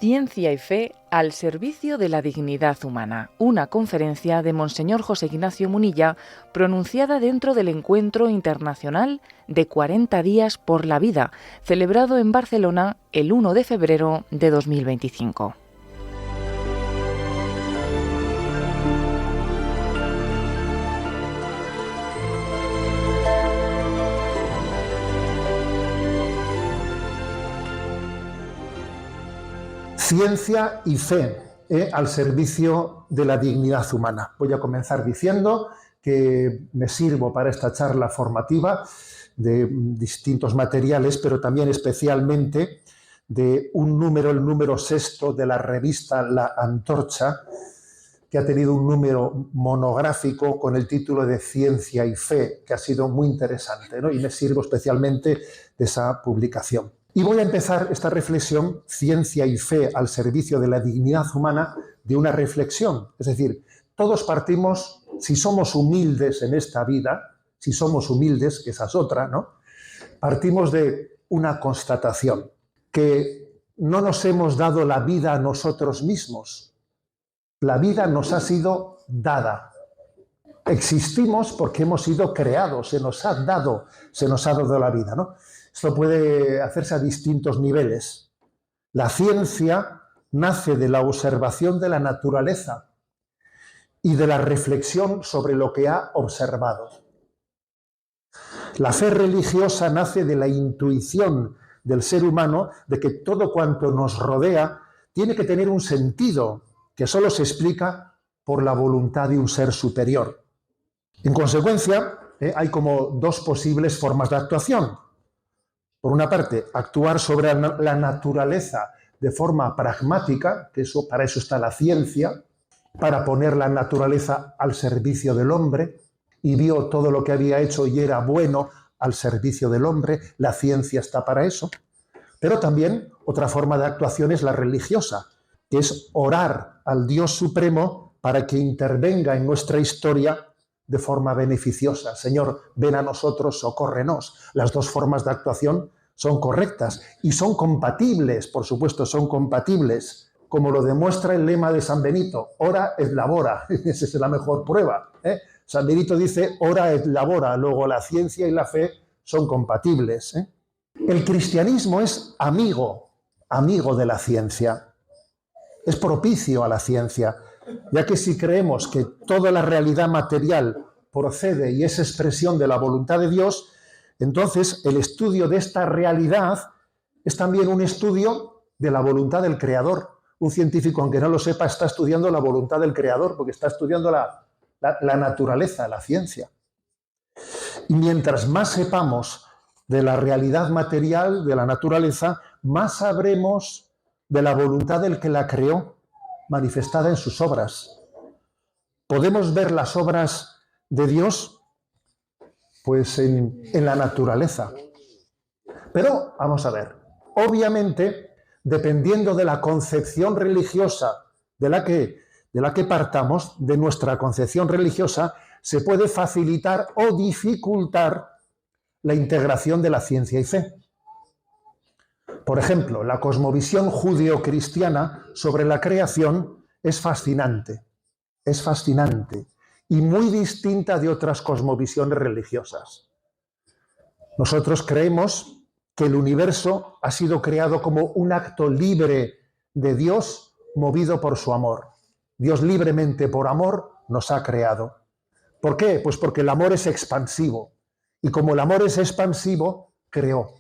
Ciencia y fe al servicio de la dignidad humana. Una conferencia de Monseñor José Ignacio Munilla pronunciada dentro del Encuentro Internacional de 40 días por la vida, celebrado en Barcelona el 1 de febrero de 2025. Ciencia y fe al servicio de la dignidad humana. Voy a comenzar diciendo que me sirvo para esta charla formativa de distintos materiales, pero también especialmente de un número, el número 6 de la revista La Antorcha, que ha tenido un número monográfico con el título de Ciencia y Fe, que ha sido muy interesante, ¿no? Y me sirvo especialmente de esa publicación. Y voy a empezar esta reflexión, ciencia y fe al servicio de la dignidad humana, de una reflexión. Es decir, todos partimos, si somos humildes en esta vida, si somos humildes, que esa es otra, ¿no? Partimos de una constatación, que no nos hemos dado la vida a nosotros mismos. La vida nos ha sido dada. Existimos porque hemos sido creados, se nos ha dado la vida, ¿no? Esto puede hacerse a distintos niveles. La ciencia nace de la observación de la naturaleza y de la reflexión sobre lo que ha observado. La fe religiosa nace de la intuición del ser humano de que todo cuanto nos rodea tiene que tener un sentido que solo se explica por la voluntad de un ser superior. En consecuencia, hay como dos posibles formas de actuación. Por una parte, actuar sobre la naturaleza de forma pragmática, que para eso está la ciencia, para poner la naturaleza al servicio del hombre, y vio todo lo que había hecho y era bueno al servicio del hombre, la ciencia está para eso. Pero también otra forma de actuación es la religiosa, que es orar al Dios Supremo para que intervenga en nuestra historia de forma beneficiosa. Señor, ven a nosotros, socórrenos. Las dos formas de actuación son correctas y son compatibles, por supuesto, son compatibles, como lo demuestra el lema de San Benito, ora et labora. Esa es la mejor prueba. San Benito dice ora et labora, luego la ciencia y la fe son compatibles. El cristianismo es amigo de la ciencia, es propicio a la ciencia, ya que si creemos que toda la realidad material procede y es expresión de la voluntad de Dios, entonces el estudio de esta realidad es también un estudio de la voluntad del Creador. Un científico, aunque no lo sepa, está estudiando la voluntad del Creador, porque está estudiando la naturaleza, la ciencia. Y mientras más sepamos de la realidad material, de la naturaleza, más sabremos de la voluntad del que la creó, manifestada en sus obras. Podemos ver las obras de Dios pues en la naturaleza. Pero, vamos a ver, obviamente, dependiendo de la concepción religiosa de la que partamos, de nuestra concepción religiosa, se puede facilitar o dificultar la integración de la ciencia y fe. Por ejemplo, la cosmovisión judeocristiana sobre la creación es fascinante y muy distinta de otras cosmovisiones religiosas. Nosotros creemos que el universo ha sido creado como un acto libre de Dios movido por su amor. Dios libremente por amor nos ha creado. ¿Por qué? Pues porque el amor es expansivo y como el amor es expansivo, creó.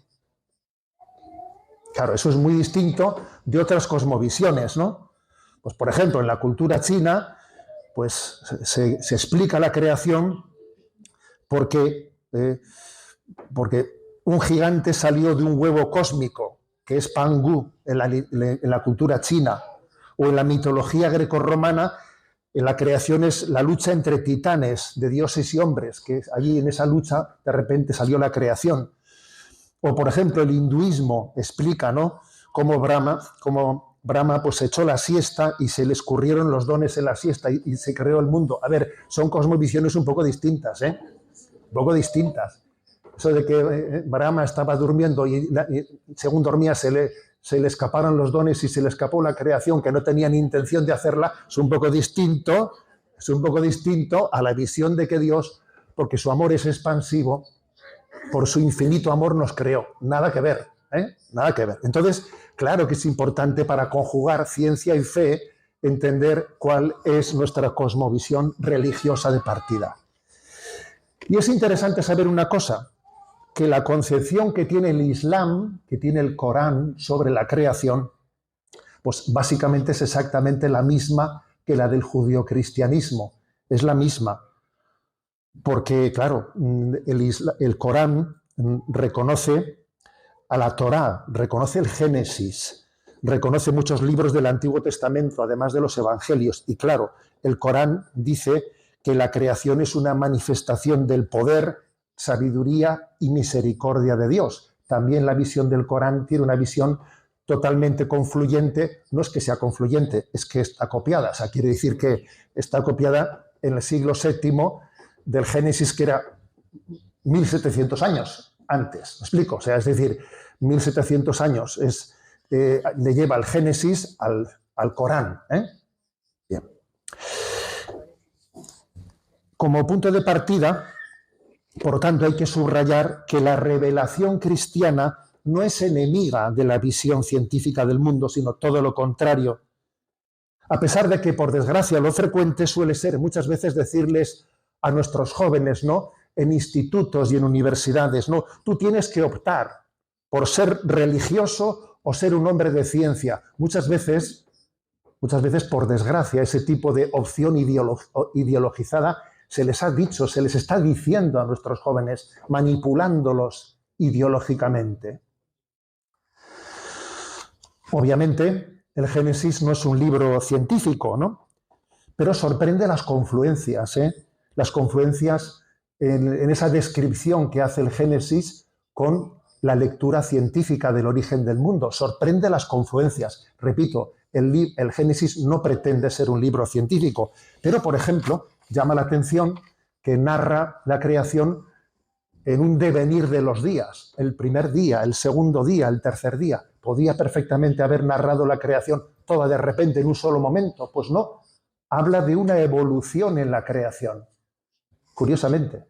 Claro, eso es muy distinto de otras cosmovisiones, ¿no? Pues, por ejemplo, en la cultura china, pues se explica la creación porque un gigante salió de un huevo cósmico, que es Pangu en la cultura china, o en la mitología grecorromana, en la creación es la lucha entre titanes, de dioses y hombres, que allí en esa lucha de repente salió la creación. O, por ejemplo, el hinduismo explica, ¿no?, cómo Brahma pues echó la siesta y se le escurrieron los dones en la siesta y se creó el mundo. A ver, son cosmovisiones un poco distintas, Un poco distintas. Eso de que Brahma estaba durmiendo y según dormía se le escaparon los dones y se le escapó la creación que no tenía ni intención de hacerla, es un poco distinto a la visión de que Dios, porque su amor es expansivo, por su infinito amor nos creó. Nada que ver, nada que ver. Entonces, claro que es importante para conjugar ciencia y fe entender cuál es nuestra cosmovisión religiosa de partida. Y es interesante saber una cosa, que la concepción que tiene el Islam, que tiene el Corán sobre la creación, pues básicamente es exactamente la misma que la del judeocristianismo. Es la misma. Porque, claro, el Corán reconoce a la Torá, reconoce el Génesis, reconoce muchos libros del Antiguo Testamento, además de los Evangelios. Y claro, el Corán dice que la creación es una manifestación del poder, sabiduría y misericordia de Dios. También la visión del Corán tiene una visión totalmente confluyente. No es que sea confluyente, es que está copiada. O sea, quiere decir que está copiada en el siglo VII del Génesis, que era 1700 años antes. ¿Me explico? O sea, es decir, 1700 años le lleva el Génesis al Corán. Bien. Como punto de partida, por tanto, hay que subrayar que la revelación cristiana no es enemiga de la visión científica del mundo, sino todo lo contrario. A pesar de que, por desgracia, lo frecuente suele ser muchas veces decirles a nuestros jóvenes, ¿no?, en institutos y en universidades, no, tú tienes que optar por ser religioso o ser un hombre de ciencia. Muchas veces, por desgracia, ese tipo de opción ideologizada se les ha dicho, se les está diciendo a nuestros jóvenes, manipulándolos ideológicamente. Obviamente, el Génesis no es un libro científico, ¿no?, pero sorprende las confluencias, las confluencias en esa descripción que hace el Génesis con la lectura científica del origen del mundo. Sorprende las confluencias. Repito, el Génesis no pretende ser un libro científico, pero, por ejemplo, llama la atención que narra la creación en un devenir de los días. El primer día, el segundo día, el tercer día. ¿Podía perfectamente haber narrado la creación toda de repente en un solo momento? Pues no. Habla de una evolución en la creación. Curiosamente.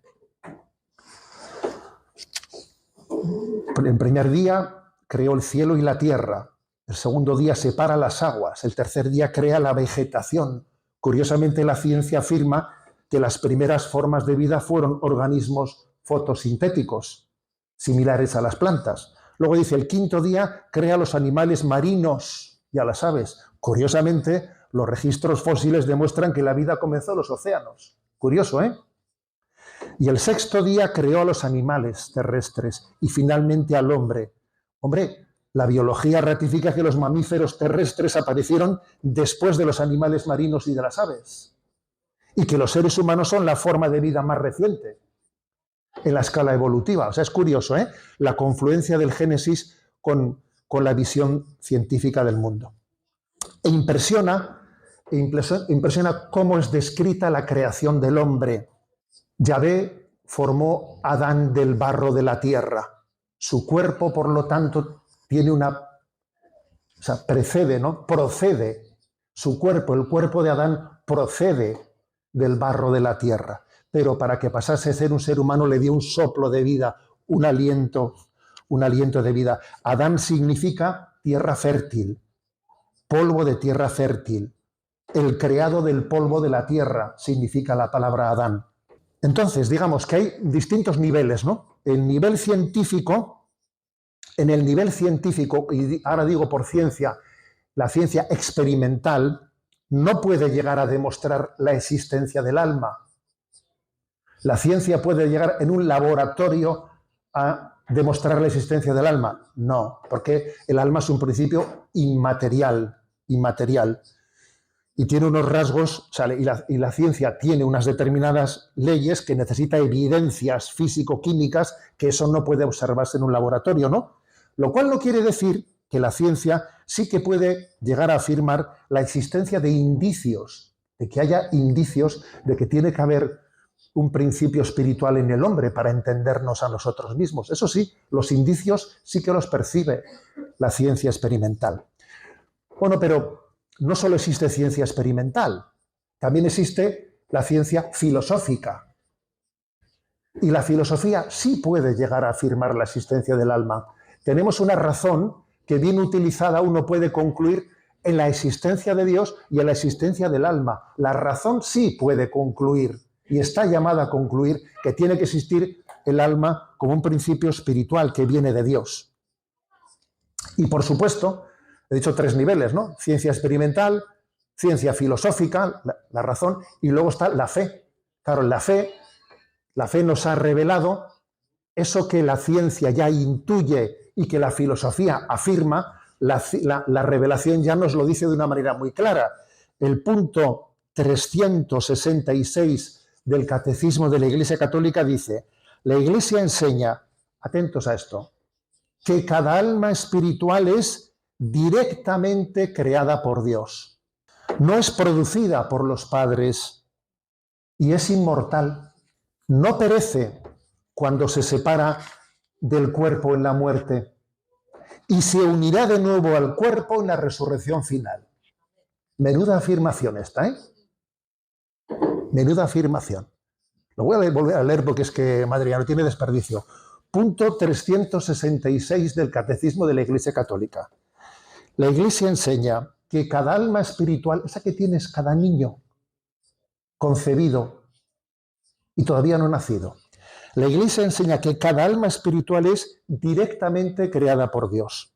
En primer día creó el cielo y la tierra. El segundo día separa las aguas. El tercer día crea la vegetación. Curiosamente, la ciencia afirma que las primeras formas de vida fueron organismos fotosintéticos, similares a las plantas. Luego dice, el quinto día crea los animales marinos y a las aves. Curiosamente, los registros fósiles demuestran que la vida comenzó en los océanos. Curioso, ¿eh? Y el sexto día creó a los animales terrestres y finalmente al hombre. Hombre, la biología ratifica que los mamíferos terrestres aparecieron después de los animales marinos y de las aves. Y que los seres humanos son la forma de vida más reciente en la escala evolutiva. O sea, es curioso, ¿eh?, la confluencia del Génesis con la visión científica del mundo. E impresiona cómo es descrita la creación del hombre. Yahvé formó a Adán del barro de la tierra. Su cuerpo, por lo tanto, tiene precede, ¿no?, procede. Su cuerpo, el cuerpo de Adán, procede del barro de la tierra. Pero para que pasase a ser un ser humano le dio un soplo de vida, un aliento de vida. Adán significa tierra fértil, polvo de tierra fértil. El creado del polvo de la tierra significa la palabra Adán. Entonces, digamos que hay distintos niveles, ¿no? En el nivel científico, y ahora digo por ciencia, la ciencia experimental no puede llegar a demostrar la existencia del alma. La ciencia puede llegar en un laboratorio a demostrar la existencia del alma. No, porque el alma es un principio inmaterial. Y tiene unos rasgos, y la ciencia tiene unas determinadas leyes que necesita evidencias físico-químicas que eso no puede observarse en un laboratorio, ¿no? Lo cual no quiere decir que la ciencia sí que puede llegar a afirmar la existencia de indicios, de que haya indicios de que tiene que haber un principio espiritual en el hombre para entendernos a nosotros mismos. Eso sí, los indicios sí que los percibe la ciencia experimental. Bueno, pero no solo existe ciencia experimental, también existe la ciencia filosófica. Y la filosofía sí puede llegar a afirmar la existencia del alma. Tenemos una razón que bien utilizada uno puede concluir en la existencia de Dios y en la existencia del alma. La razón sí puede concluir y está llamada a concluir que tiene que existir el alma como un principio espiritual que viene de Dios. Y por supuesto, he dicho 3 niveles, ¿no? Ciencia experimental, ciencia filosófica, la razón, y luego está la fe. Claro, la fe nos ha revelado eso que la ciencia ya intuye y que la filosofía afirma. La revelación ya nos lo dice de una manera muy clara. El punto 366 del Catecismo de la Iglesia Católica dice: la Iglesia enseña, atentos a esto, que cada alma espiritual es directamente creada por Dios. No es producida por los padres y es inmortal. No perece cuando se separa del cuerpo en la muerte y se unirá de nuevo al cuerpo en la resurrección final. Menuda afirmación esta, ¿eh? Menuda afirmación. Lo voy a volver a leer porque es que, madre mía, no tiene desperdicio. Punto 366 del Catecismo de la Iglesia Católica. La Iglesia enseña que cada alma espiritual, esa que tienes cada niño concebido y todavía no nacido, la Iglesia enseña que cada alma espiritual es directamente creada por Dios.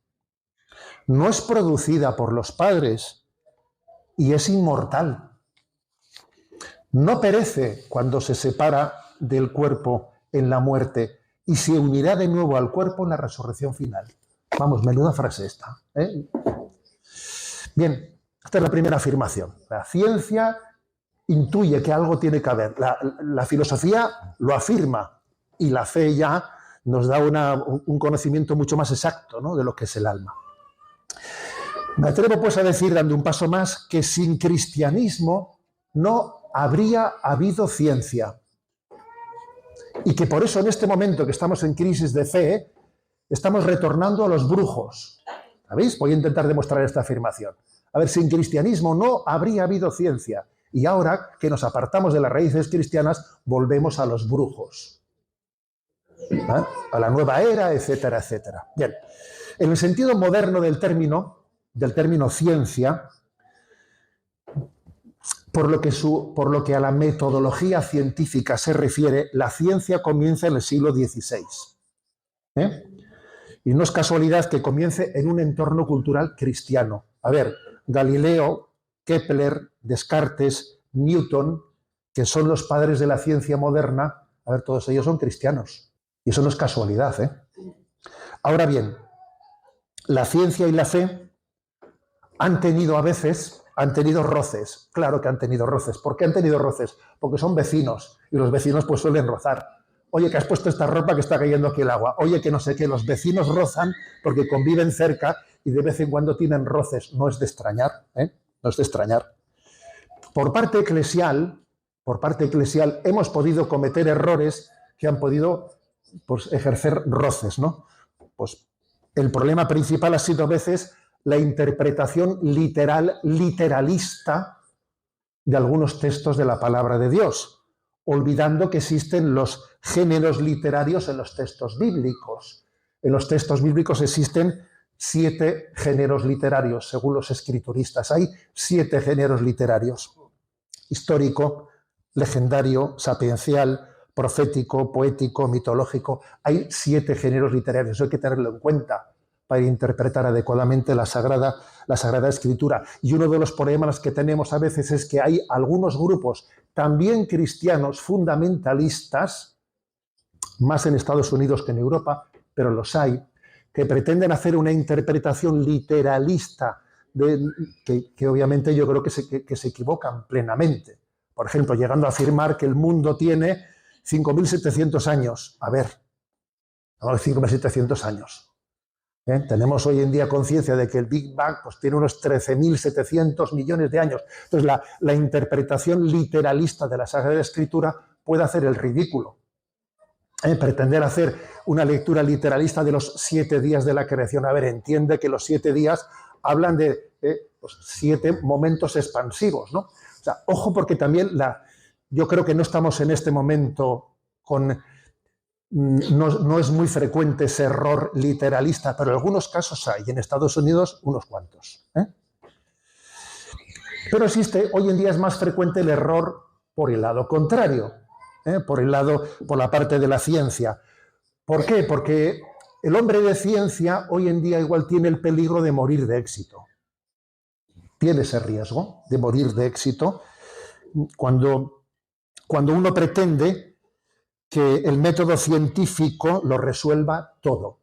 No es producida por los padres y es inmortal. No perece cuando se separa del cuerpo en la muerte y se unirá de nuevo al cuerpo en la resurrección final. Vamos, menuda frase esta, ¿eh? Bien, esta es la primera afirmación. La ciencia intuye que algo tiene que haber. La filosofía lo afirma y la fe ya nos da un conocimiento mucho más exacto, ¿no?, de lo que es el alma. Me atrevo pues a decir, dando un paso más, que sin cristianismo no habría habido ciencia. Y que por eso en este momento que estamos en crisis de fe, estamos retornando a los brujos. ¿Sabéis? Voy a intentar demostrar esta afirmación. A ver, sin cristianismo no habría habido ciencia. Y ahora que nos apartamos de las raíces cristianas, volvemos a los brujos. ¿Eh? A la nueva era, etcétera, etcétera. Bien, en el sentido moderno del término ciencia, por lo que a la metodología científica se refiere, la ciencia comienza en el siglo XVI. Y no es casualidad que comience en un entorno cultural cristiano. A ver, Galileo, Kepler, Descartes, Newton, que son los padres de la ciencia moderna, a ver, todos ellos son cristianos. Y eso no es casualidad, ¿eh? Ahora bien, la ciencia y la fe han tenido roces. Claro que han tenido roces. ¿Por qué han tenido roces? Porque son vecinos y los vecinos pues suelen rozar. Oye, que has puesto esta ropa que está cayendo aquí el agua. Oye, que no sé qué. Los vecinos rozan porque conviven cerca y de vez en cuando tienen roces. No es de extrañar, ¿eh? No es de extrañar. Por parte eclesial, hemos podido cometer errores que han podido pues, ejercer roces, ¿no? Pues el problema principal ha sido a veces la interpretación literalista de algunos textos de la palabra de Dios, olvidando que existen los géneros literarios en los textos bíblicos. En los textos bíblicos existen 7 géneros literarios, según los escrituristas. Hay 7 géneros literarios: histórico, legendario, sapiencial, profético, poético, mitológico. Hay 7 géneros literarios, eso hay que tenerlo en cuenta para interpretar adecuadamente la Sagrada Escritura. Y uno de los problemas que tenemos a veces es que hay algunos grupos, también cristianos, fundamentalistas, más en Estados Unidos que en Europa, pero los hay, que pretenden hacer una interpretación literalista, que obviamente yo creo que se equivocan plenamente. Por ejemplo, llegando a afirmar que el mundo tiene 5.700 años. A ver, no, 5.700 años. Tenemos hoy en día conciencia de que el Big Bang pues, tiene unos 13.700 millones de años. Entonces, la interpretación literalista de la Sagrada Escritura puede hacer el ridículo. Pretender hacer una lectura literalista de los 7 días de la creación. A ver, entiende que los 7 días hablan de los 7 momentos expansivos, ¿no? O sea, ojo, porque también yo creo que no estamos en este momento no es muy frecuente ese error literalista, pero en algunos casos hay, y en Estados Unidos unos cuantos. Pero hoy en día es más frecuente el error por el lado contrario, por la parte de la ciencia. ¿Por qué? Porque el hombre de ciencia hoy en día igual tiene el peligro de morir de éxito. Tiene ese riesgo de morir de éxito cuando uno pretende que el método científico lo resuelva todo.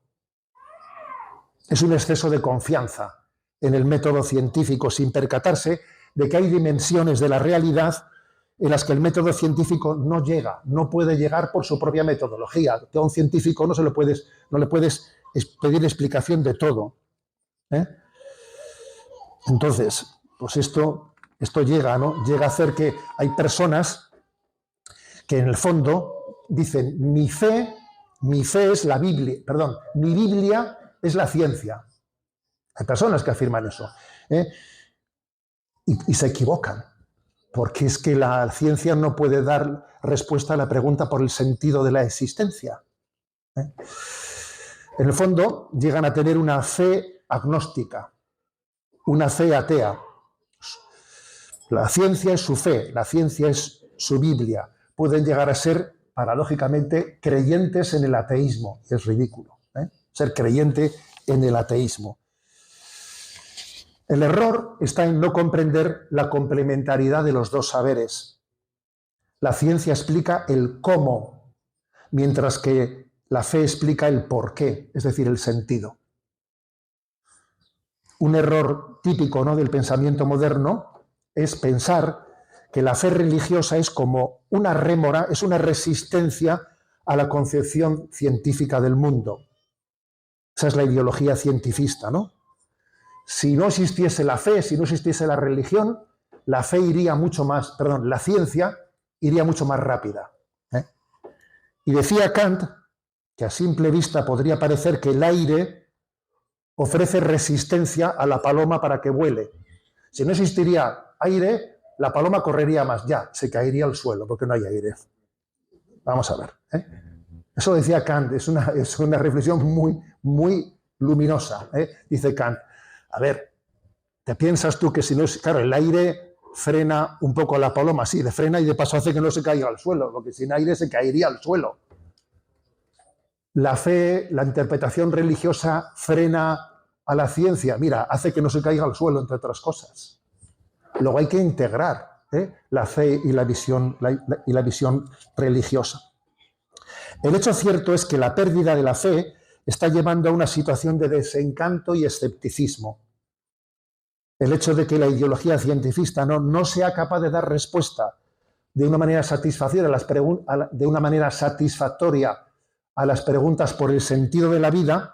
Es un exceso de confianza en el método científico sin percatarse de que hay dimensiones de la realidad en las que el método científico no puede llegar por su propia metodología. Que a un científico no le puedes pedir explicación de todo. Entonces, pues esto llega a hacer que hay personas que en el fondo dicen, mi fe es la Biblia, mi Biblia es la ciencia. Hay personas que afirman eso. Y se equivocan, porque es que la ciencia no puede dar respuesta a la pregunta por el sentido de la existencia. En el fondo, llegan a tener una fe agnóstica, una fe atea. La ciencia es su fe, la ciencia es su Biblia. Pueden llegar a ser, paradójicamente, creyentes en el ateísmo. Es ridículo, ser creyente en el ateísmo. El error está en no comprender la complementariedad de los dos saberes. La ciencia explica el cómo, mientras que la fe explica el por qué, es decir, el sentido. Un error típico, ¿no?, del pensamiento moderno es pensar que la fe religiosa es como una rémora, es una resistencia a la concepción científica del mundo. Esa es la ideología cientifista, ¿no? Si no existiese la fe, si no existiese la religión, la ciencia iría mucho más rápida. Y decía Kant que a simple vista podría parecer que el aire ofrece resistencia a la paloma para que vuele. Si no existiría aire, la paloma correría más, se caería al suelo porque no hay aire. Vamos a ver. Eso decía Kant, es una reflexión muy, muy luminosa. Dice Kant, a ver, ¿te piensas tú que si no es... Claro, el aire frena un poco a la paloma, sí, le frena y de paso hace que no se caiga al suelo, porque sin aire se caería al suelo. La fe, la interpretación religiosa frena a la ciencia, mira, hace que no se caiga al suelo, entre otras cosas. Luego hay que integrar la fe y la visión religiosa. El hecho cierto es que la pérdida de la fe está llevando a una situación de desencanto y escepticismo. El hecho de que la ideología cientifista no sea capaz de dar respuesta de una manera satisfactoria a las preguntas por el sentido de la vida,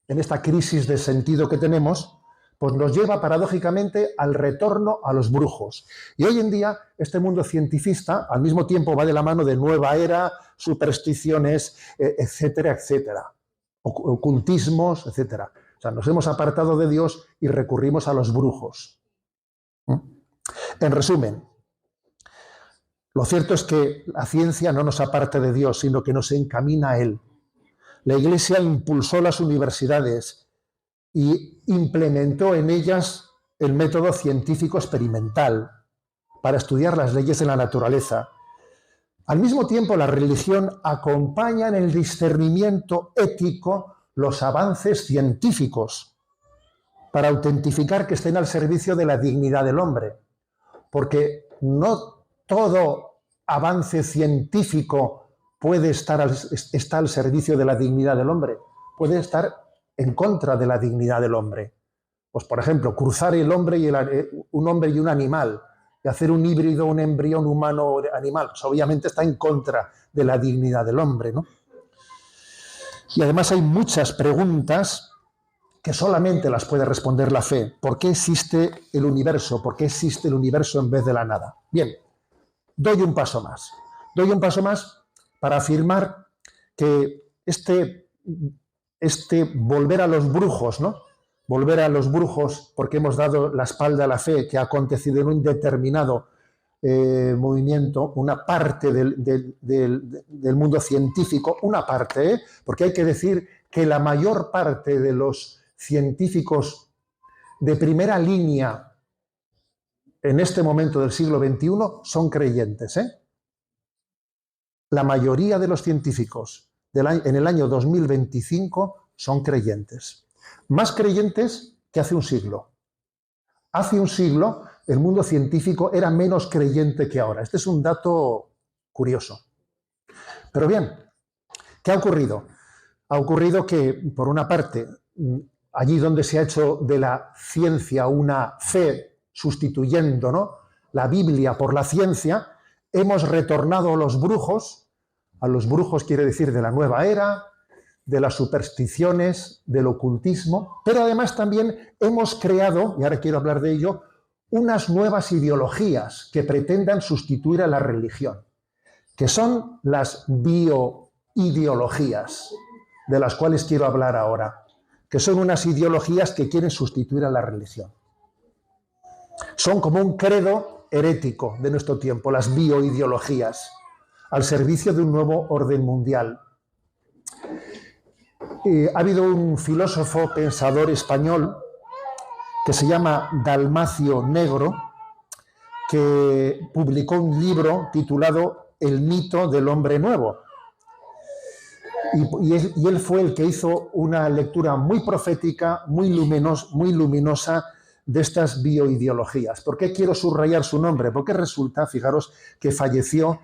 en esta crisis de sentido que tenemos, pues nos lleva paradójicamente al retorno a los brujos. Y hoy en día este mundo cientifista al mismo tiempo va de la mano de nueva era, supersticiones, etcétera, etcétera, ocultismos, etcétera. O sea, nos hemos apartado de Dios y recurrimos a los brujos. En resumen, lo cierto es que la ciencia no nos aparta de Dios, sino que nos encamina a Él. La Iglesia impulsó las universidades y implementó en ellas el método científico experimental para estudiar las leyes de la naturaleza. Al mismo tiempo, la religión acompaña en el discernimiento ético los avances científicos para autentificar que estén al servicio de la dignidad del hombre. Porque no todo avance científico puede está al servicio de la dignidad del hombre. Puede estar en contra de la dignidad del hombre. Pues, por ejemplo, cruzar un hombre y un animal y hacer un híbrido, un embrión humano-animal, pues obviamente está en contra de la dignidad del hombre, ¿no? Y además hay muchas preguntas que solamente las puede responder la fe. ¿Por qué existe el universo? ¿Por qué existe el universo en vez de la nada? Bien, doy un paso más. Doy un paso más para afirmar que este volver a los brujos, ¿no? Volver a los brujos porque hemos dado la espalda a la fe que ha acontecido en un determinado movimiento, una parte del mundo científico, una parte, porque hay que decir que la mayor parte de los científicos de primera línea en este momento del siglo XXI son creyentes. La mayoría de los científicos en el año 2025 son creyentes. Más creyentes que hace un siglo. Hace un siglo el mundo científico era menos creyente que ahora. Este es un dato curioso. Pero bien, ¿qué ha ocurrido? Ha ocurrido que, por una parte, allí donde se ha hecho de la ciencia una fe, sustituyendo, ¿no?, la Biblia por la ciencia, hemos retornado a los brujos quiere decir de la nueva era, de las supersticiones, del ocultismo, pero además también hemos creado, y ahora quiero hablar de ello, unas nuevas ideologías que pretendan sustituir a la religión, que son las bioideologías, de las cuales quiero hablar ahora, que son unas ideologías que quieren sustituir a la religión. Son como un credo herético de nuestro tiempo, las bioideologías, al servicio de un nuevo orden mundial. Ha habido un filósofo pensador español que se llama Dalmacio Negro, que publicó un libro titulado El mito del hombre nuevo. Y él fue el que hizo una lectura muy profética, muy luminosa de estas bioideologías. ¿Por qué quiero subrayar su nombre? Porque resulta, fijaros, que falleció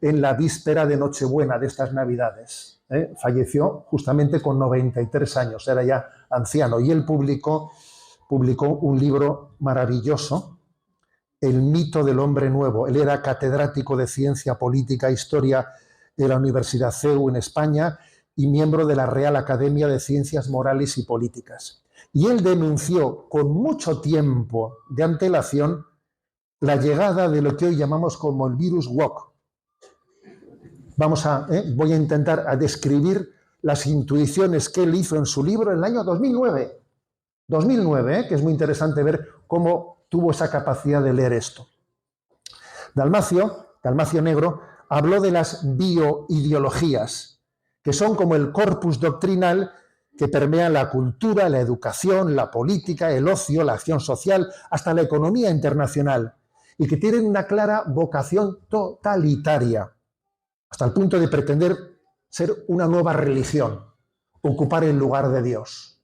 en la víspera de Nochebuena de estas Navidades. Falleció justamente con 93 años, era ya anciano, y él publicó un libro maravilloso, El mito del hombre nuevo. Él era catedrático de Ciencia Política e Historia de la Universidad CEU en España y miembro de la Real Academia de Ciencias Morales y Políticas. Y él denunció con mucho tiempo de antelación la llegada de lo que hoy llamamos como el virus woke. Voy a intentar a describir las intuiciones que él hizo en su libro en el año 2009. 2009, que es muy interesante ver cómo tuvo esa capacidad de leer esto. Dalmacio Negro, habló de las bioideologías, que son como el corpus doctrinal que permea la cultura, la educación, la política, el ocio, la acción social, hasta la economía internacional, y que tienen una clara vocación totalitaria, hasta el punto de pretender ser una nueva religión, ocupar el lugar de Dios.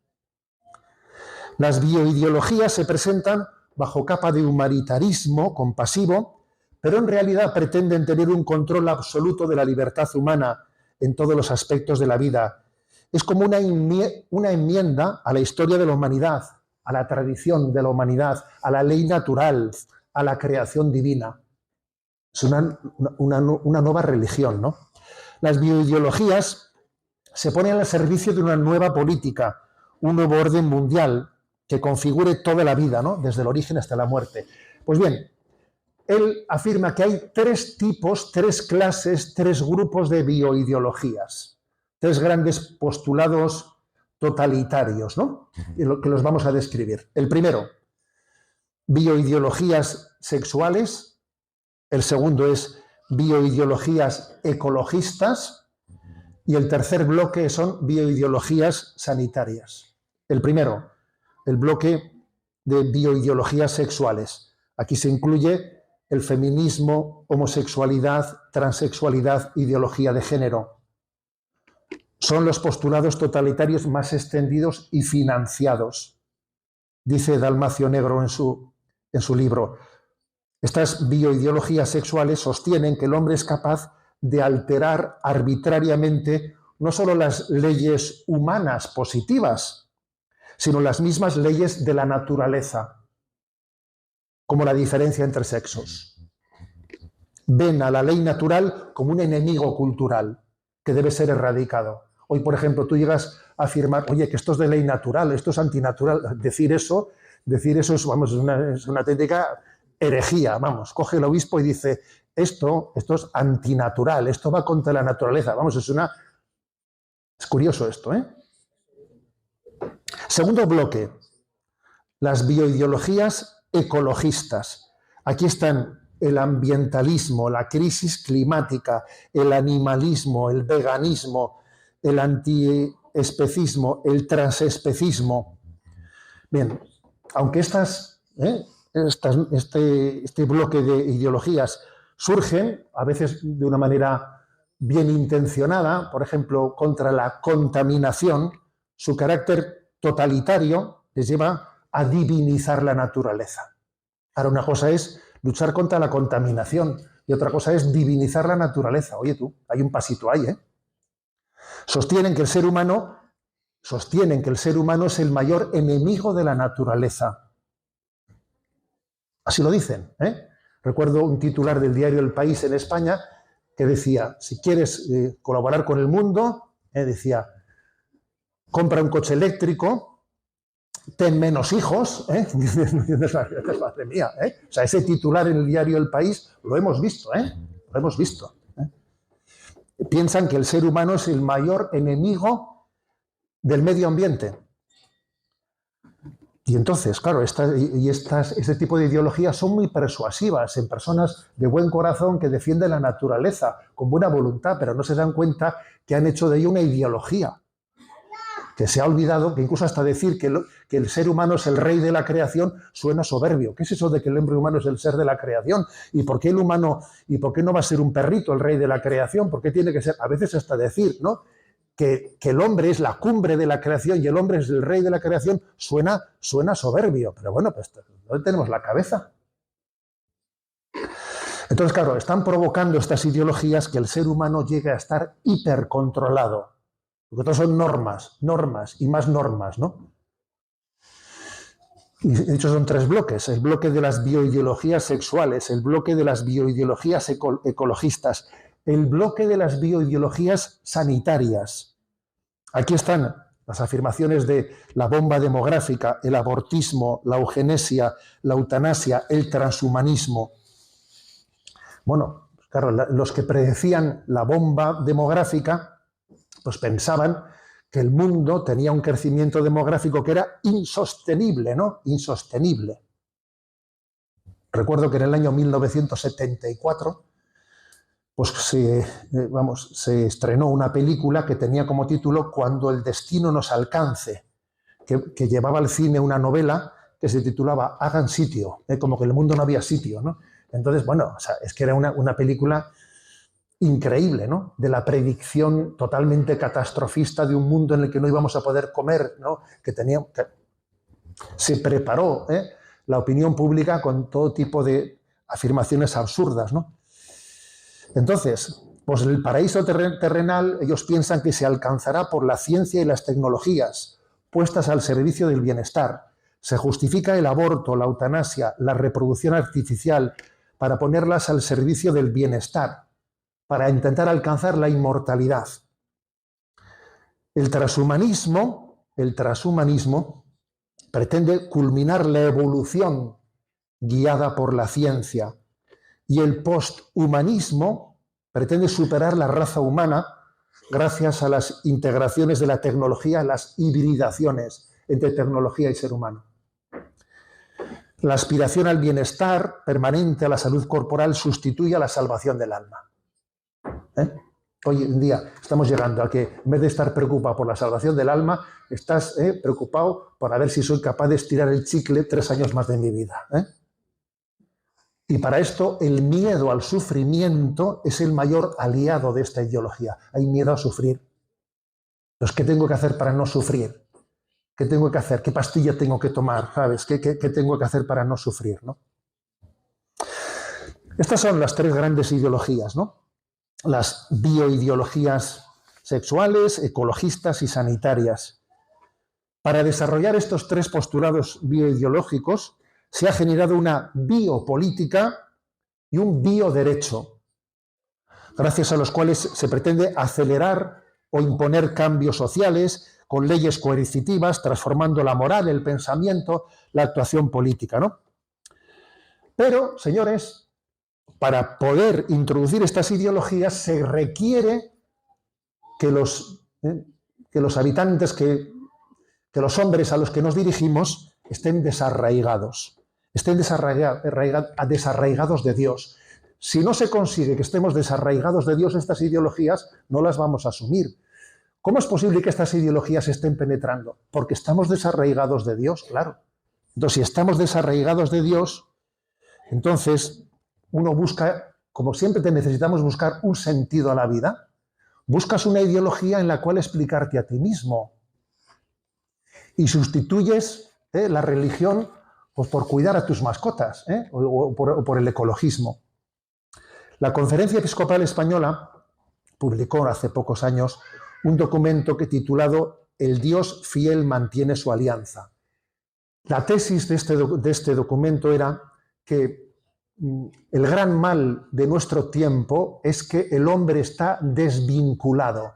Las bioideologías se presentan bajo capa de humanitarismo compasivo, pero en realidad pretenden tener un control absoluto de la libertad humana en todos los aspectos de la vida. Es como una enmienda a la historia de la humanidad, a la tradición de la humanidad, a la ley natural, a la creación divina. Es una nueva religión, ¿no? Las bioideologías se ponen al servicio de una nueva política, un nuevo orden mundial que configure toda la vida, ¿no?, desde el origen hasta la muerte. Pues bien, él afirma que hay 3 tipos, 3 clases, 3 grupos de bioideologías, 3 grandes postulados totalitarios, ¿no?, que los vamos a describir. El primero, bioideologías sexuales. El segundo es bioideologías ecologistas. Y el tercer bloque son bioideologías sanitarias. El primero, el bloque de bioideologías sexuales. Aquí se incluye el feminismo, homosexualidad, transexualidad, ideología de género. Son los postulados totalitarios más extendidos y financiados, dice Dalmacio Negro en su libro. Estas bioideologías sexuales sostienen que el hombre es capaz de alterar arbitrariamente no solo las leyes humanas positivas, sino las mismas leyes de la naturaleza, como la diferencia entre sexos. Ven a la ley natural como un enemigo cultural que debe ser erradicado. Hoy, por ejemplo, tú llegas a afirmar, oye, que esto es de ley natural, esto es antinatural. Decir eso es una auténtica herejía, vamos, coge el obispo y dice, esto es antinatural, esto va contra la naturaleza, vamos, es curioso esto, ¿eh? Segundo bloque, las bioideologías ecologistas. Aquí están el ambientalismo, la crisis climática, el animalismo, el veganismo, el antiespecismo, el transespecismo. Bien, aunque este bloque de ideologías surgen, a veces de una manera bien intencionada, por ejemplo, contra la contaminación, su carácter totalitario les lleva a divinizar la naturaleza. Ahora, una cosa es luchar contra la contaminación y otra cosa es divinizar la naturaleza. Oye tú, hay un pasito ahí, ¿eh? Sostienen que el ser humano es el mayor enemigo de la naturaleza. Así lo dicen, ¿eh? Recuerdo un titular del diario El País en España que decía, si quieres colaborar con el mundo, decía, compra un coche eléctrico, ten menos hijos, ¿eh? Madre mía, ¿eh? O sea, ese titular en el diario El País lo hemos visto, ¿eh? Lo hemos visto. Piensan que el ser humano es el mayor enemigo del medio ambiente. Y entonces, claro, este tipo de ideologías son muy persuasivas en personas de buen corazón que defienden la naturaleza con buena voluntad, pero no se dan cuenta que han hecho de ello una ideología. Que se ha olvidado, que incluso hasta decir que el ser humano es el rey de la creación suena soberbio. ¿Qué es eso de que el hombre humano es el ser de la creación? ¿Y por qué no va a ser un perrito el rey de la creación? ¿Por qué tiene que ser? A veces hasta decir, ¿no?, que el hombre es la cumbre de la creación y el hombre es el rey de la creación suena soberbio. Pero bueno, pues ¿dónde tenemos la cabeza? Entonces, claro, están provocando estas ideologías que el ser humano llegue a estar hipercontrolado. Porque todos son normas y más normas, ¿no? Y de hecho son tres bloques. El bloque de las bioideologías sexuales, el bloque de las bioideologías ecologistas, el bloque de las bioideologías sanitarias. Aquí están las afirmaciones de la bomba demográfica, el abortismo, la eugenesia, la eutanasia, el transhumanismo. Bueno, claro, los que predecían la bomba demográfica pues pensaban que el mundo tenía un crecimiento demográfico que era insostenible, ¿no? Insostenible. Recuerdo que en el año 1974 pues se estrenó una película que tenía como título Cuando el destino nos alcance, que llevaba al cine una novela que se titulaba Hagan sitio, como que en el mundo no había sitio, ¿no? Entonces, bueno, o sea, es que era una película increíble, ¿no? De la predicción totalmente catastrofista de un mundo en el que no íbamos a poder comer, ¿no? Se preparó la opinión pública con todo tipo de afirmaciones absurdas, ¿no? Entonces, pues el paraíso terrenal ellos piensan que se alcanzará por la ciencia y las tecnologías puestas al servicio del bienestar. Se justifica el aborto, la eutanasia, la reproducción artificial para ponerlas al servicio del bienestar, para intentar alcanzar la inmortalidad. El transhumanismo pretende culminar la evolución guiada por la ciencia y el posthumanismo pretende superar la raza humana gracias a las integraciones de la tecnología, las hibridaciones entre tecnología y ser humano. La aspiración al bienestar permanente, a la salud corporal, sustituye a la salvación del alma. Hoy en día estamos llegando a que en vez de estar preocupado por la salvación del alma, estás preocupado por a ver si soy capaz de estirar el chicle 3 años más de mi vida. Y para esto el miedo al sufrimiento es el mayor aliado de esta ideología. Hay miedo a sufrir. Entonces, ¿qué tengo que hacer para no sufrir? ¿Qué tengo que hacer? ¿Qué pastilla tengo que tomar? ¿Sabes? ¿Qué tengo que hacer para no sufrir? ¿No? Estas son las 3 grandes ideologías, ¿no? Las bioideologías sexuales, ecologistas y sanitarias. Para desarrollar estos 3 postulados bioideológicos se ha generado una biopolítica y un bioderecho, gracias a los cuales se pretende acelerar o imponer cambios sociales con leyes coercitivas, transformando la moral, el pensamiento, la actuación política, ¿no? Pero, señores, para poder introducir estas ideologías se requiere que los habitantes, que los hombres a los que nos dirigimos estén desarraigados de Dios. Si no se consigue que estemos desarraigados de Dios, estas ideologías no las vamos a asumir. ¿Cómo es posible que estas ideologías estén penetrando? Porque estamos desarraigados de Dios, claro. Entonces, si estamos desarraigados de Dios, entonces uno busca, como siempre necesitamos buscar un sentido a la vida, buscas una ideología en la cual explicarte a ti mismo y sustituyes la religión pues, por cuidar a tus mascotas o por el ecologismo. La Conferencia Episcopal Española publicó hace pocos años un documento que titulado El Dios fiel mantiene su alianza. La tesis de este documento era que el gran mal de nuestro tiempo es que el hombre está desvinculado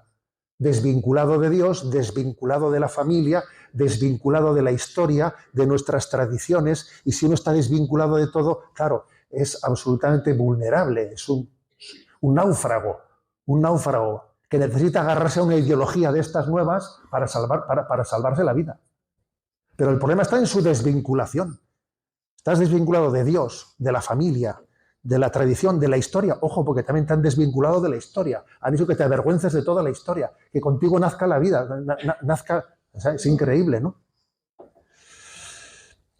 de Dios, desvinculado de la familia, desvinculado de la historia, de nuestras tradiciones, y si uno está desvinculado de todo, claro, es absolutamente vulnerable, es un náufrago que necesita agarrarse a una ideología de estas nuevas para salvarse la vida. Pero el problema está en su desvinculación. Estás desvinculado de Dios, de la familia, de la tradición, de la historia. Ojo, porque también te han desvinculado de la historia. Han hecho que te avergüences de toda la historia, que contigo nazca la vida, o sea, es increíble, ¿no?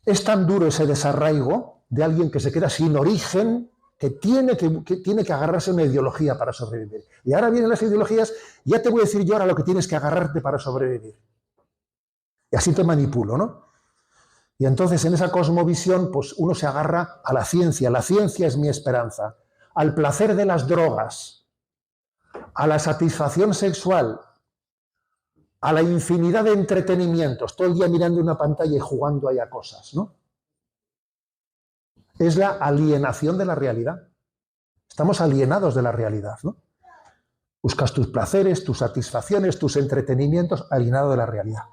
Es tan duro ese desarraigo de alguien que se queda sin origen, que tiene que agarrarse a una ideología para sobrevivir. Y ahora vienen las ideologías, ya te voy a decir yo ahora lo que tienes que agarrarte para sobrevivir. Y así te manipulo, ¿no? Y entonces en esa cosmovisión pues uno se agarra a la ciencia es mi esperanza, al placer de las drogas, a la satisfacción sexual, a la infinidad de entretenimientos, todo el día mirando una pantalla y jugando ahí a cosas, ¿no? Es la alienación de la realidad. Estamos alienados de la realidad, ¿no? Buscas tus placeres, tus satisfacciones, tus entretenimientos, alienado de la realidad.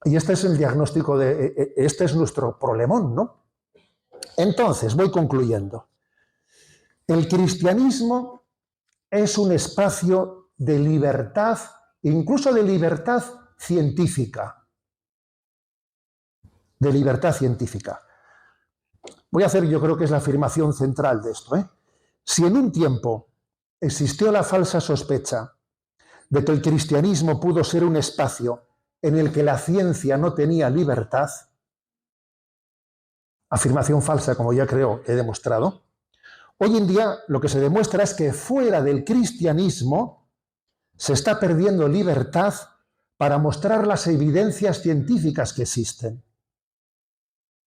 Y este es el diagnóstico este es nuestro problemón, ¿no? Entonces, voy concluyendo. El cristianismo es un espacio de libertad, incluso de libertad científica. De libertad científica. Voy a hacer, yo creo que es la afirmación central de esto, ¿eh? Si en un tiempo existió la falsa sospecha de que el cristianismo pudo ser un espacio en el que la ciencia no tenía libertad, afirmación falsa, como ya creo que he demostrado, hoy en día lo que se demuestra es que fuera del cristianismo se está perdiendo libertad para mostrar las evidencias científicas que existen.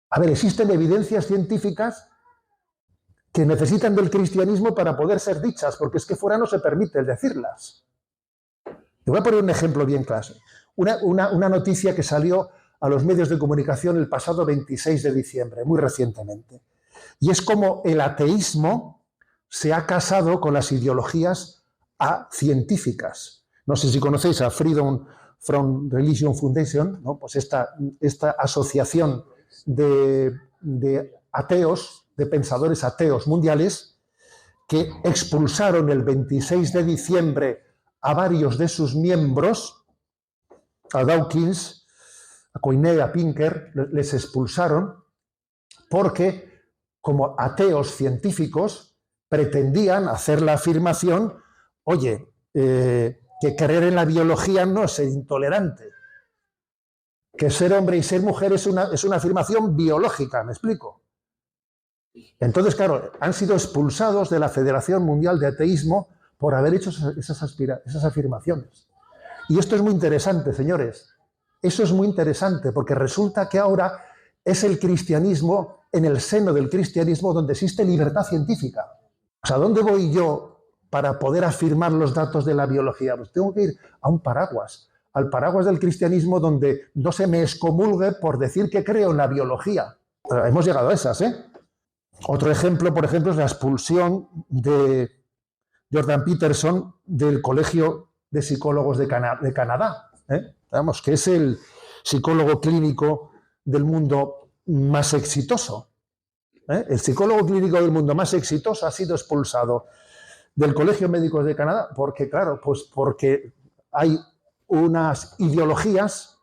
A ver, existen evidencias científicas que necesitan del cristianismo para poder ser dichas, porque es que fuera no se permite decirlas. Te voy a poner un ejemplo bien claro. Una noticia que salió a los medios de comunicación el pasado 26 de diciembre, muy recientemente. Y es como el ateísmo se ha casado con las ideologías científicas. No sé si conocéis a Freedom from Religion Foundation, ¿no? Pues esta asociación de ateos, de pensadores ateos mundiales, que expulsaron el 26 de diciembre a varios de sus miembros, a Dawkins, a Coinet, a Pinker, les expulsaron porque, como ateos científicos, pretendían hacer la afirmación, oye, que creer en la biología no es ser intolerante, que ser hombre y ser mujer es una afirmación biológica, ¿me explico? Entonces, claro, han sido expulsados de la Federación Mundial de Ateísmo por haber hecho esas afirmaciones. Y esto es muy interesante, señores. Eso es muy interesante, porque resulta que ahora es el cristianismo, en el seno del cristianismo, donde existe libertad científica. O sea, ¿dónde voy yo para poder afirmar los datos de la biología? Pues tengo que ir a un paraguas, al paraguas del cristianismo, donde no se me excomulgue por decir que creo en la biología. Hemos llegado a esas, ¿eh? Otro ejemplo, por ejemplo, es la expulsión de Jordan Peterson del Colegio de Psicólogos de Canadá, Vamos, que es el psicólogo clínico del mundo más exitoso. El psicólogo clínico del mundo más exitoso ha sido expulsado del Colegio de Médicos de Canadá porque, claro, pues porque hay unas ideologías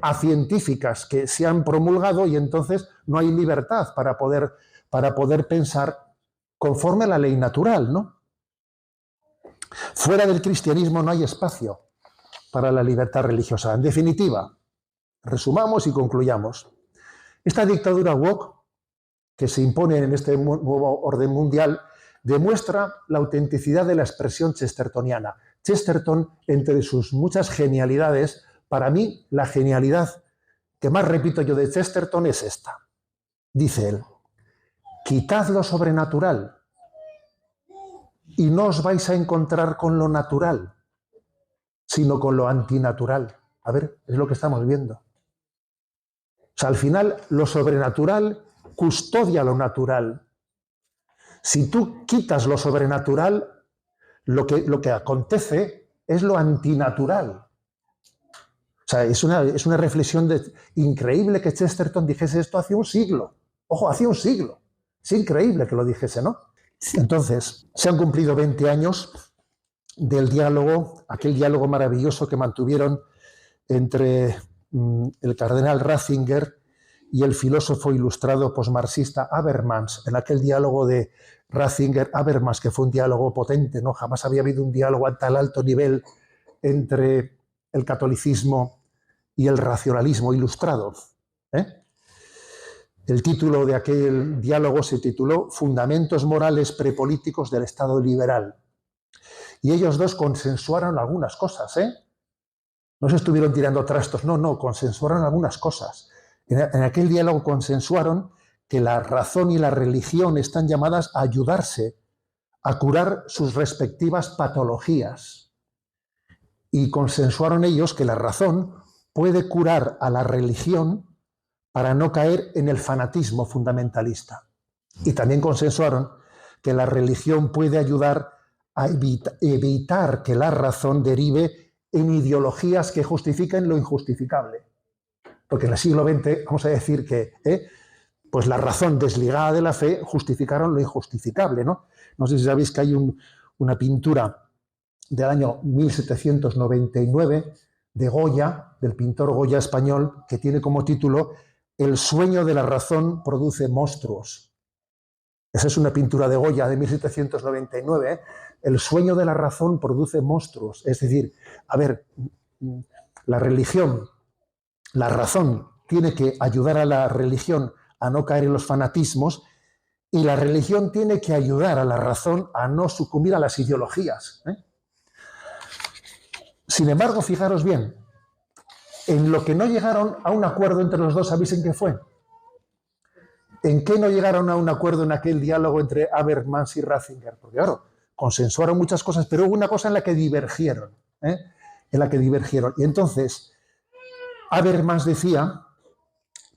acientíficas que se han promulgado y entonces no hay libertad para poder pensar conforme a la ley natural, ¿no? Fuera del cristianismo no hay espacio para la libertad religiosa. En definitiva, resumamos y concluyamos. Esta dictadura woke que se impone en este nuevo orden mundial demuestra la autenticidad de la expresión chestertoniana. Chesterton, entre sus muchas genialidades, para mí la genialidad que más repito yo de Chesterton es esta. Dice él: quitad lo sobrenatural y no os vais a encontrar con lo natural, sino con lo antinatural. A ver, es lo que estamos viendo. O sea, al final lo sobrenatural custodia lo natural. Si tú quitas lo sobrenatural, lo que acontece es lo antinatural. O sea, es una reflexión increíble que Chesterton dijese esto hace un siglo. Ojo, hace un siglo. Es increíble que lo dijese, ¿no? Entonces, se han cumplido 20 años del diálogo, aquel diálogo maravilloso que mantuvieron entre el cardenal Ratzinger y el filósofo ilustrado posmarxista Habermas, en aquel diálogo de Ratzinger-Habermas, que fue un diálogo potente, ¿no? Jamás había habido un diálogo a tal alto nivel entre el catolicismo y el racionalismo ilustrado. El título de aquel diálogo se tituló Fundamentos morales prepolíticos del Estado liberal. Y ellos dos consensuaron algunas cosas, No se estuvieron tirando trastos, no, consensuaron algunas cosas. En aquel diálogo consensuaron que la razón y la religión están llamadas a ayudarse a curar sus respectivas patologías. Y consensuaron ellos que la razón puede curar a la religión para no caer en el fanatismo fundamentalista. Y también consensuaron que la religión puede ayudar a evitar que la razón derive en ideologías que justifiquen lo injustificable. Porque en el siglo XX, vamos a decir que pues la razón desligada de la fe justificaron lo injustificable, ¿no? No sé si sabéis que hay una pintura del año 1799 de Goya, del pintor Goya español, que tiene como título El sueño de la razón produce monstruos. Esa es una pintura de Goya de 1799. El sueño de la razón produce monstruos. Es decir, a ver, la religión, la razón tiene que ayudar a la religión a no caer en los fanatismos y la religión tiene que ayudar a la razón a no sucumbir a las ideologías. Sin embargo, fijaros bien, en lo que no llegaron a un acuerdo entre los dos, ¿sabéis en qué fue? ¿En qué no llegaron a un acuerdo en aquel diálogo entre Habermas y Ratzinger? Porque claro, consensuaron muchas cosas, pero hubo una cosa en la que divergieron. En la que divergieron. Y entonces, Habermas decía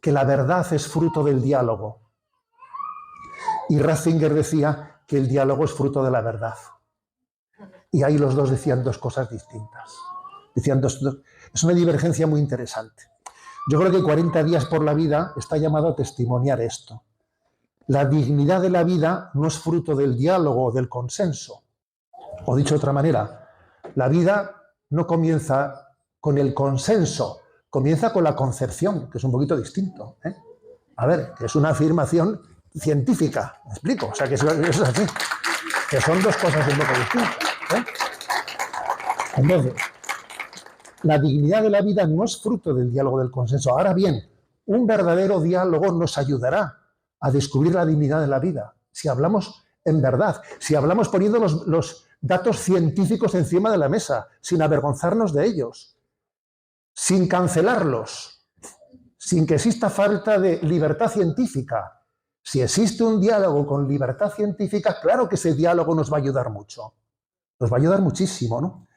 que la verdad es fruto del diálogo. Y Ratzinger decía que el diálogo es fruto de la verdad. Y ahí los dos decían dos cosas distintas. Es una divergencia muy interesante. Yo creo que 40 días por la vida está llamado a testimoniar esto. La dignidad de la vida no es fruto del diálogo o del consenso. O dicho de otra manera, la vida no comienza con el consenso, comienza con la concepción, que es un poquito distinto. A ver, que es una afirmación científica, ¿me explico? O sea, que eso es así, que son dos cosas un poco distintas. Entonces, la dignidad de la vida no es fruto del diálogo del consenso. Ahora bien, un verdadero diálogo nos ayudará a descubrir la dignidad de la vida. Si hablamos en verdad, si hablamos poniendo los datos científicos encima de la mesa, sin avergonzarnos de ellos, sin cancelarlos, sin que exista falta de libertad científica. Si existe un diálogo con libertad científica, claro que ese diálogo nos va a ayudar mucho. Nos va a ayudar muchísimo, ¿no?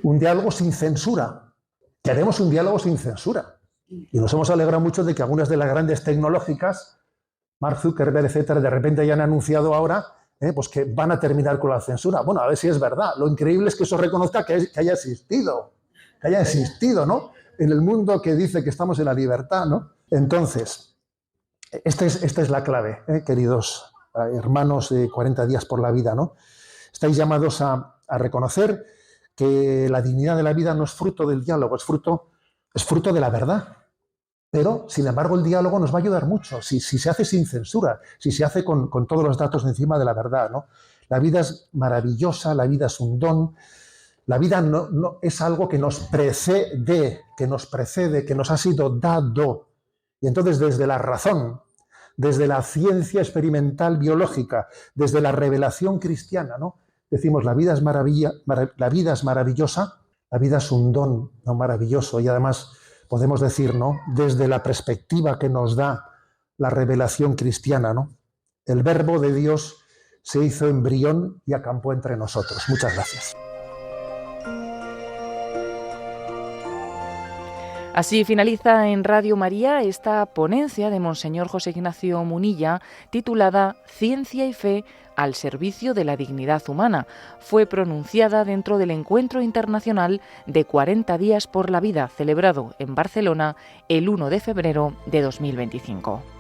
Un diálogo sin censura. Queremos un diálogo sin censura. Y nos hemos alegrado mucho de que algunas de las grandes tecnológicas, Mark Zuckerberg, etcétera, de repente hayan anunciado ahora pues que van a terminar con la censura. Bueno, a ver si es verdad. Lo increíble es que eso reconozca que haya existido, ¿no? En el mundo que dice que estamos en la libertad, ¿no? Entonces, Esta es la clave, queridos hermanos de 40 días por la vida, ¿no? Estáis llamados a reconocer que la dignidad de la vida no es fruto del diálogo, es fruto de la verdad. Pero, sin embargo, el diálogo nos va a ayudar mucho si se hace sin censura, si se hace con todos los datos encima de la verdad, ¿no? La vida es maravillosa, la vida es un don, la vida no es algo que nos precede, que nos ha sido dado. Y entonces, desde la razón, desde la ciencia experimental biológica, desde la revelación cristiana, ¿no? Decimos, la vida es la vida es maravillosa, la vida es un don, ¿no? Maravilloso, y además podemos decir, ¿no? Desde la perspectiva que nos da la revelación cristiana, ¿no? El Verbo de Dios se hizo embrión y acampó entre nosotros. Muchas gracias. Así finaliza en Radio María esta ponencia de Monseñor José Ignacio Munilla titulada Ciencia y Fe al servicio de la dignidad humana. Fue pronunciada dentro del Encuentro Internacional de 40 días por la vida celebrado en Barcelona el 1 de febrero de 2025.